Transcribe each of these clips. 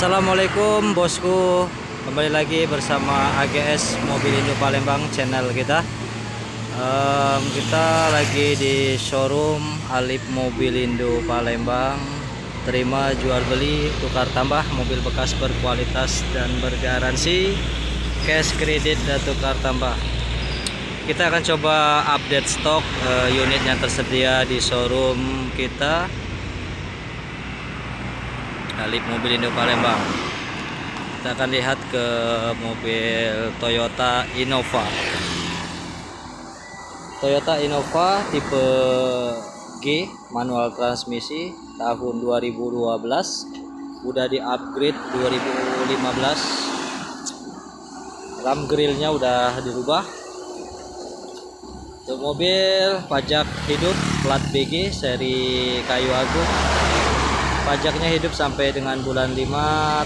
Assalamualaikum bosku, kembali lagi bersama AGS Mobil Indo Palembang channel kita. Kita lagi di showroom Alip Mobil Indo Palembang. Terima jual beli tukar tambah mobil bekas berkualitas dan bergaransi, cash kredit dan tukar tambah. Kita akan coba update stok unit yang tersedia di showroom kita Alip Mobil Indo Palembang. Kita akan lihat ke mobil Toyota Innova. Toyota Innova tipe G, manual transmisi, tahun 2012. Udah di upgrade 2015. Ram grillnya udah dirubah. Untuk mobil pajak hidup plat BG seri Kayu Agung. Pajaknya hidup sampai dengan bulan 5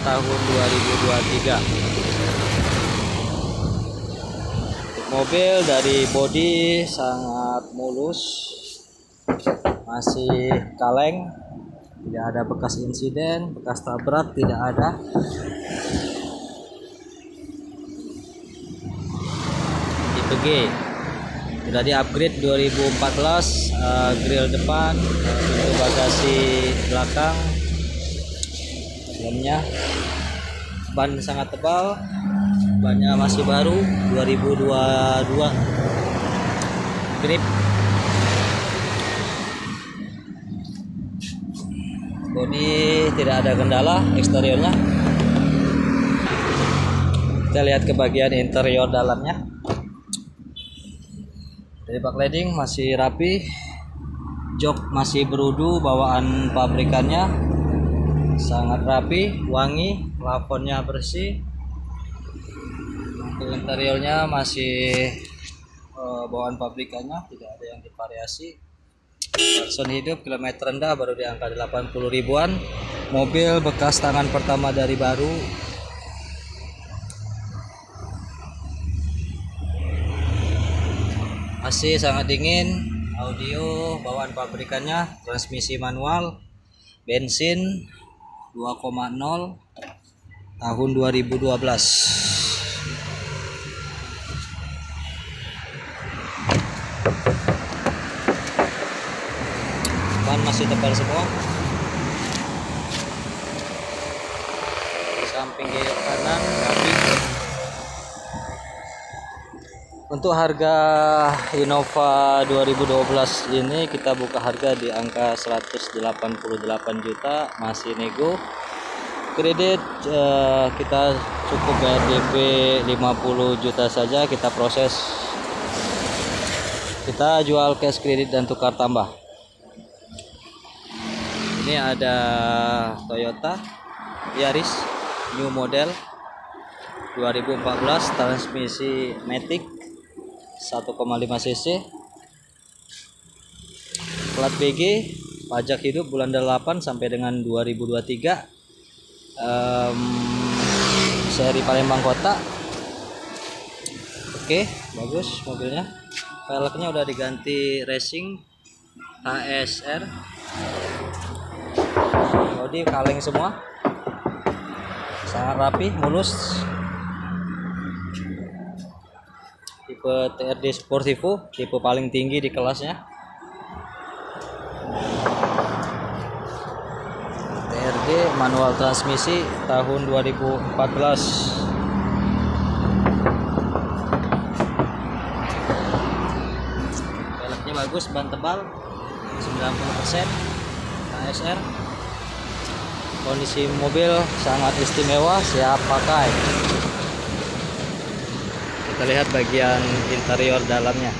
tahun 2023. Mobil dari bodi sangat mulus, masih kaleng, tidak ada bekas insiden, bekas tabrak tidak ada. Tipe G sudah di upgrade 2014. Grill depan, pintu bagasi belakang, dalamnya ban sangat tebal, bannya masih baru 2022 grip. Bodi tidak ada kendala, eksteriornya. Kita lihat ke bagian interior dalamnya. Dari backlighting masih rapi, jok masih berudu bawaan pabrikannya, sangat rapi, wangi, plafonnya bersih. Untuk interiornya masih bawaan pabrikannya, tidak ada yang divariasi. Klakson hidup, kilometer rendah baru di angka 80 ribuan. Mobil bekas tangan pertama dari baru. Masih sangat dingin. Audio bawaan pabrikannya, transmisi manual, bensin 2,0 tahun 2012. Ban masih tebal semua. Di samping kiri kanan rapi. Untuk harga Innova 2012 ini kita buka harga di angka 188 juta, masih nego. Kredit kita cukup bayar DP 50 juta saja, kita proses. Kita jual cash kredit dan tukar tambah. Ini ada Toyota Yaris new model 2014, transmisi matic 1,5 cc, plat BG, pajak hidup bulan 8 sampai dengan 2023, seri Palembang Kota. Oke, bagus mobilnya. Velgnya udah diganti racing HSR. Bodi kaleng semua, sangat rapi, mulus. Tipe TRD Sportivo, tipe paling tinggi di kelasnya. TRD manual transmisi tahun 2014. Velgnya bagus, ban tebal 90%, HSR. Kondisi mobil sangat istimewa, siap pakai. Kita lihat bagian interior dalamnya.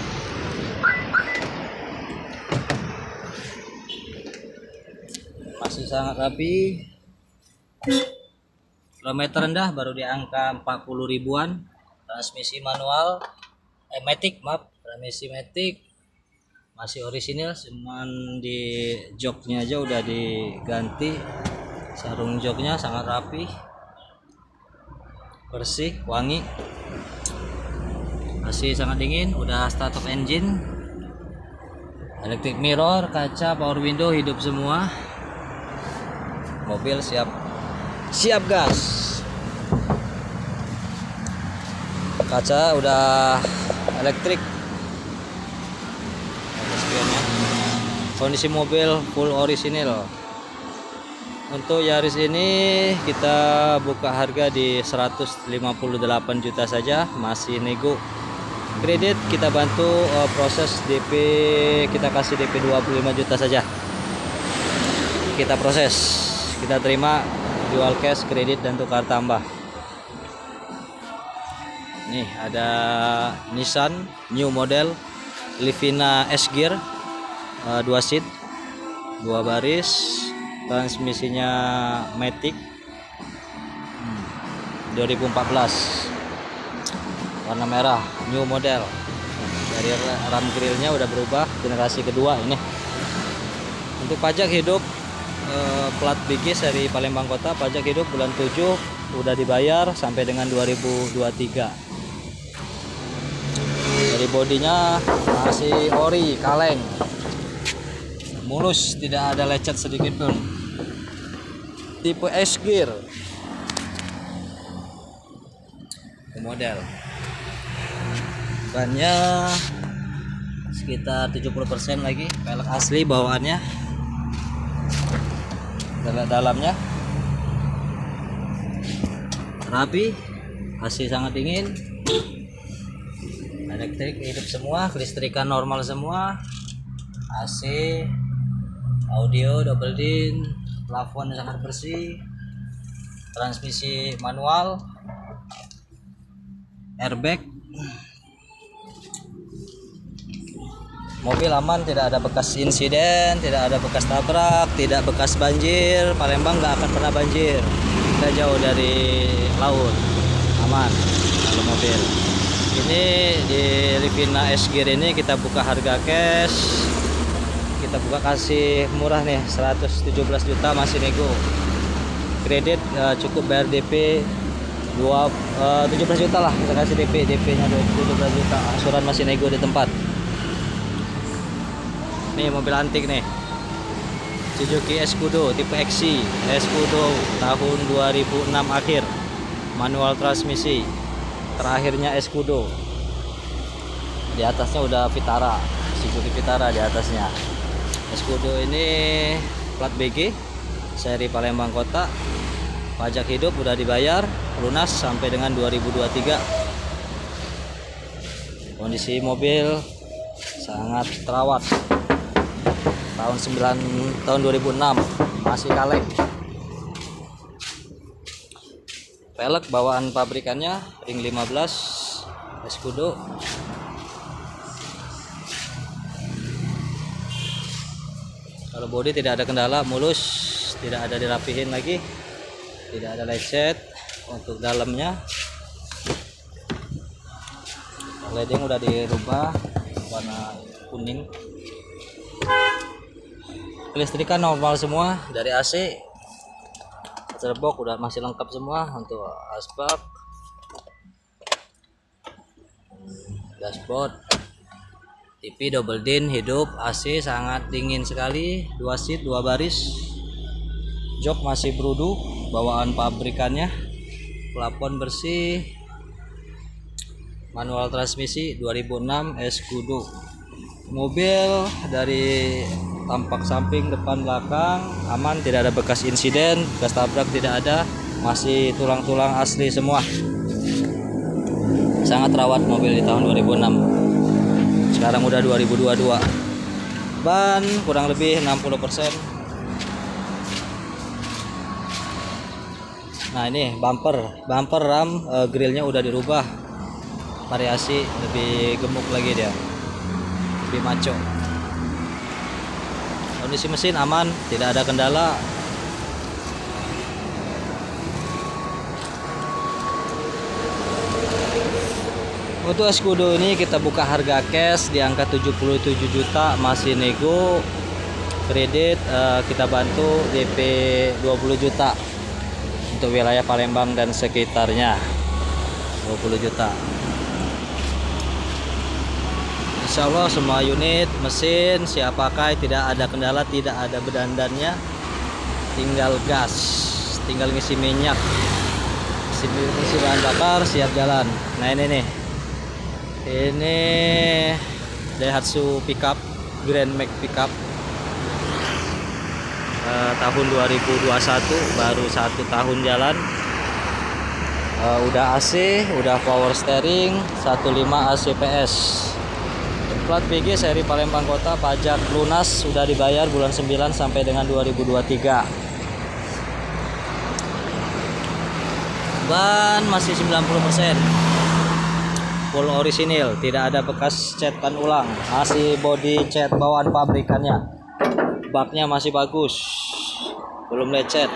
Masih sangat rapi. Kilometer rendah baru di angka 40 ribuan. Transmisi manual, matic, transmisi matic masih orisinil, cuman di joknya aja udah diganti. Sarung joknya sangat rapi, bersih, wangi. Masih sangat dingin, udah start up engine, electric mirror, kaca, power window hidup semua. Mobil siap siap gas. Kaca udah elektrik. Kondisi mobil full orisinil. Untuk Yaris ini kita buka harga di 158 juta saja, masih nego. Kredit kita bantu proses DP, kita kasih DP 25 juta saja. Kita proses, kita terima jual cash, kredit dan tukar tambah. Nih ada Nissan new model Livina S-Gear, 2 seat 2 baris, transmisinya Matic 2014, warna merah, new model. Dari ram grillnya udah berubah, generasi kedua ini. Untuk pajak hidup plat BG seri Palembang Kota, pajak hidup bulan 7 udah dibayar sampai dengan 2023. Dari bodinya masih ori, kaleng, mulus, tidak ada lecet sedikit pun. Tipe S-Gear model. Bannya sekitar 70% lagi, pelek asli bawaannya. Dalamnya rapi, AC sangat dingin, elektrik hidup semua, kelistrikan normal semua, AC, audio double din, plafon sangat bersih, transmisi manual, airbag. Mobil aman, tidak ada bekas insiden, tidak ada bekas tabrak, tidak bekas banjir. Palembang nggak akan pernah banjir, kita jauh dari laut, aman kalau mobil. Ini di Livina S-Gear ini kita buka harga cash, kita buka kasih murah nih 117 juta, masih nego. Kredit cukup bayar DP 17 juta lah, kita kasih DP nya 17 juta, angsuran masih nego di tempat. Nih mobil antik nih, Suzuki Escudo tipe XC, Escudo tahun 2006 akhir, manual transmisi, terakhirnya Escudo. Di atasnya udah Vitara, Suzuki Vitara di atasnya. Escudo ini plat BG seri Palembang Kota, pajak hidup udah dibayar lunas sampai dengan 2023. Kondisi mobil sangat terawat, tahun 2006, masih kaleng. Pelek bawaan pabrikannya ring 15 Escudo. Kalau bodi tidak ada kendala, mulus, tidak ada dirapihin lagi, tidak ada lecet. Untuk dalamnya LED udah dirubah warna kuning, kelistrikan normal semua. Dari AC, serbok udah masih lengkap semua. Untuk asbak, dashboard, TV double din hidup, AC sangat dingin sekali, 2 seat 2 baris, jok masih brudu bawaan pabrikannya, plafon bersih, manual transmisi 2006 Escudo. Mobil dari tampak samping, depan, belakang aman, tidak ada bekas insiden, bekas tabrak tidak ada, masih tulang-tulang asli semua. Sangat rawat mobil di tahun 2006. Sekarang udah 2022. Ban kurang lebih 60%. Nah ini bumper ram, grillnya udah dirubah, variasi lebih gemuk lagi, dia lebih maco. Kondisi mesin aman, tidak ada kendala. Untuk Escudo ini kita buka harga cash di angka 77 juta, masih nego. Kredit kita bantu DP 20 juta untuk wilayah Palembang dan sekitarnya, 20 juta. Insya Allah semua unit mesin siap pakai, tidak ada kendala, tidak ada bedandannya, tinggal gas tinggal ngisi minyak, isi bahan bakar, siap jalan. Nah ini nih, ini Daihatsu pickup, Grand Max pickup tahun 2021, baru 1 tahun jalan. Udah AC, udah power steering, 15 ACPS. Plat PG seri Palembang Kota, pajak lunas sudah dibayar bulan 9 sampai dengan 2023. Ban masih 90%. Full orisinil, tidak ada bekas cetan ulang, masih body cat bawaan pabrikannya. Baknya masih bagus, belum lecet.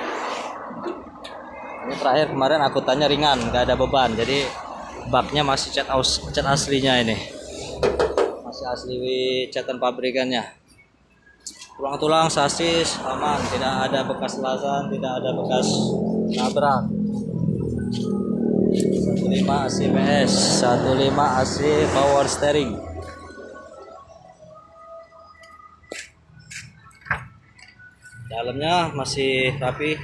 Ini terakhir kemarin aku tanya ringan, nggak ada beban, jadi baknya masih cat aslinya ini, masih asli catan pabrikannya. Tulang-tulang sasis aman, tidak ada bekas lasan, tidak ada bekas nabrak. 15 ACPS, 15 AC power steering. Dalamnya masih rapi,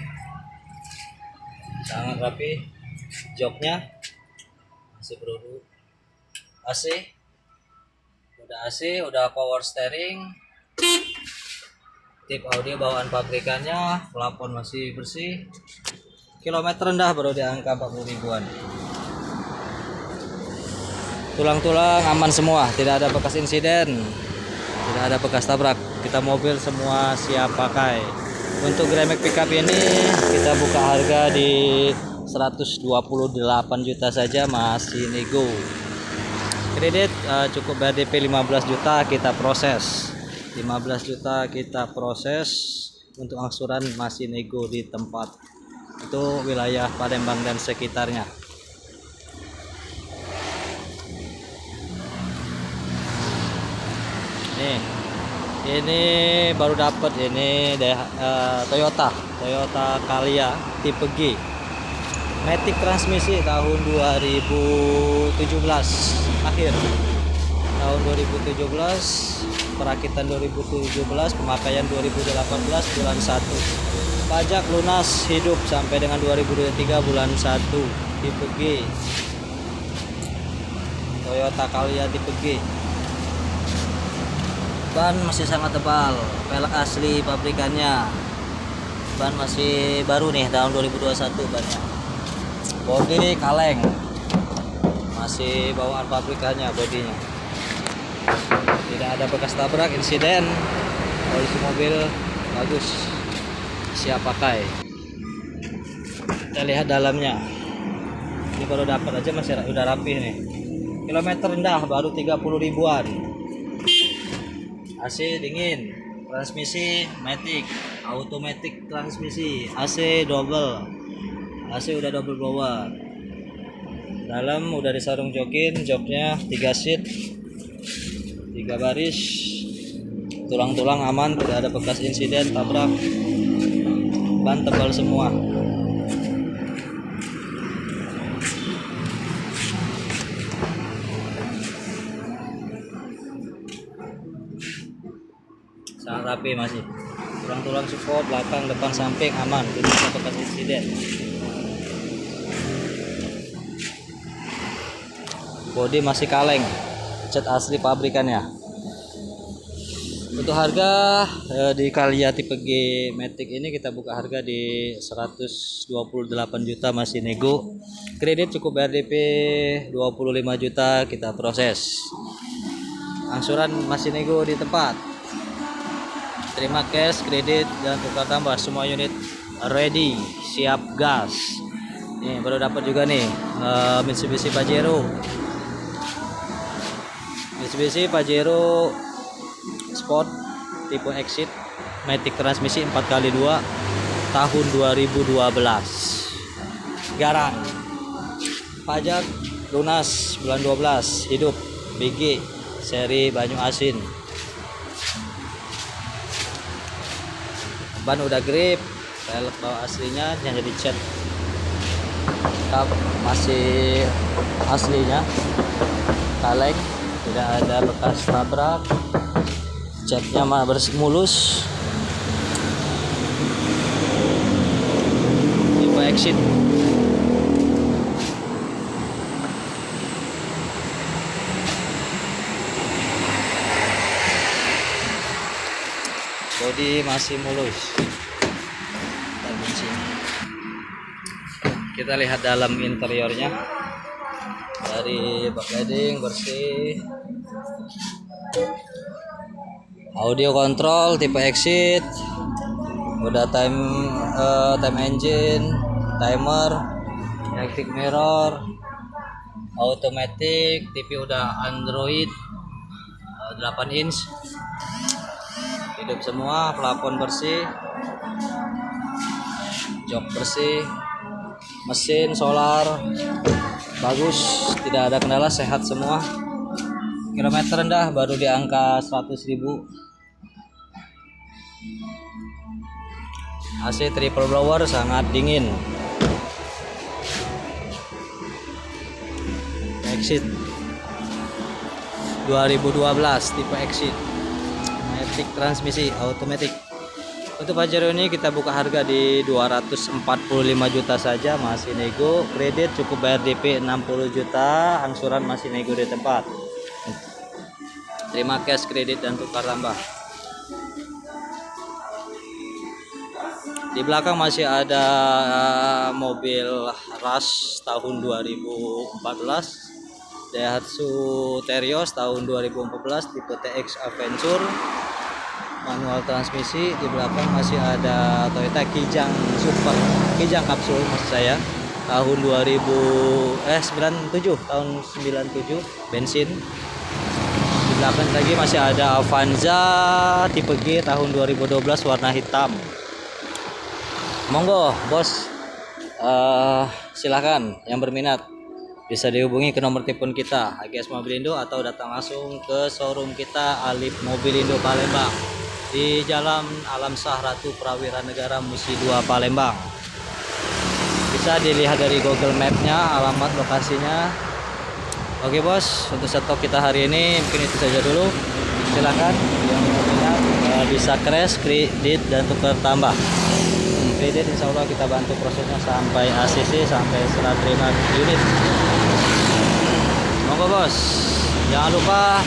sangat rapi. Joknya masih produk AC, udah power steering. Tip audio bawaan pabrikannya, plafon masih bersih. Kilometer rendah baru di angka 40 ribuan. Tulang-tulang aman semua, tidak ada bekas insiden, tidak ada bekas tabrak. Kita mobil semua siap pakai. Untuk Grand Max pickup ini kita buka harga di 128 juta saja, masih nego. Kredit cukup bayar DP 15 juta, kita proses. 15 juta kita proses. Untuk angsuran masih nego di tempat. Itu wilayah Palembang dan sekitarnya. Nih, ini baru dapat ini Toyota Calya tipe G, Matic transmisi tahun 2017 akhir, tahun 2017, perakitan 2017, pemakaian 2018 bulan 1. Pajak lunas hidup sampai dengan 2023 bulan 1, tipe G, Toyota Calya tipe G. Ban masih sangat tebal, pelek asli pabrikannya. Ban masih baru nih, tahun 2021 bannya. Bodi kaleng, masih bawaan pabrikannya bodinya. Tidak ada bekas tabrak, insiden. Kondisi mobil bagus, siap pakai. Kita lihat dalamnya. Ini baru dapat aja masih udah rapi nih. Kilometer rendah baru 30 ribuan. AC dingin, transmisi Matic, automatic transmisi, AC double, AC udah double blower. Dalam udah disarung joknya 3 seat, 3 baris. Tulang-tulang aman, tidak ada bekas insiden tabrak. Ban tebal semua. Sangat rapi masih. Tulang-tulang support belakang, depan, samping aman, tidak ada bekas insiden. Bodi masih kaleng, cat asli pabrikannya. Untuk harga di Calya tipe G Matic ini kita buka harga di 128 juta, masih nego. Kredit cukup bayar DP 25 juta, kita proses. Angsuran masih nego di tempat. Terima cash, kredit, dan tukar tambah, semua unit ready, siap gas. Nih baru dapat juga nih Mitsubishi Pajero Sport tipe Exit, Matic transmisi 4x2 tahun 2012. Garang, pajak lunas bulan 12, hidup BG seri Banyu Asin. Ban udah grip, pelek bawah aslinya yang jadi cat kap masih aslinya kaleng, tidak ada bekas tabrak, catnya mulus. exit. Bodi masih mulus. Kita lihat dalam interiornya. Dari backlighting bersih. Audio control tipe exit. Udah time engine, timer, electric mirror, automatic, TV udah Android 8 inch. Hidup semua, plafon bersih, jok bersih, mesin solar bagus, tidak ada kendala, sehat semua. Kilometer rendah baru di angka 100.000. AC triple blower sangat dingin. Exit 2012 tipe exit. Matic transmisi automatic. Untuk Pajero ini kita buka harga di 245 juta saja, masih nego. Kredit cukup bayar DP 60 juta, angsuran masih nego di tempat. Terima cash, kredit dan tukar tambah. Di belakang masih ada mobil Rush tahun 2014, Daihatsu Terios tahun 2014 tipe TX Adventure, manual transmisi. Di belakang masih ada Toyota Kijang Super, Kijang Kapsul maksud saya, tahun 97 tahun 97 bensin. Di belakang lagi masih ada Avanza tipe G tahun 2012 warna hitam. Monggo bos, silakan yang berminat bisa dihubungi ke nomor telepon kita AGS Mobilindo atau datang langsung ke showroom kita Alip Mobilindo Palembang di Jalan Alam Shah Ratu Prawira Negara Musi 2 Palembang. Bisa dilihat dari Google Map-nya alamat lokasinya. Oke bos, untuk stok kita hari ini mungkin itu saja dulu. Silakan yang berminat bisa cash, kredit dan tukar tambah. Kredit insya Allah kita bantu prosesnya sampai ACC, sampai serah terima unit. Monggo bos, jangan lupa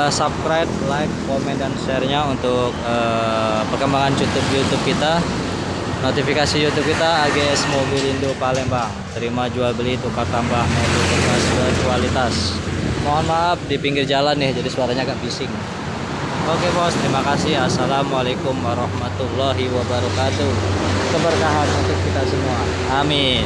subscribe, like, komen dan share-nya untuk perkembangan YouTube kita. Notifikasi YouTube kita AGS Mobilindo Palembang. Terima jual beli tukar tambah mobil berkualitas. Mohon maaf di pinggir jalan nih, jadi suaranya agak bising. Oke bos, terima kasih. Assalamualaikum warahmatullahi wabarakatuh. Keberkahan untuk kita semua. Amin.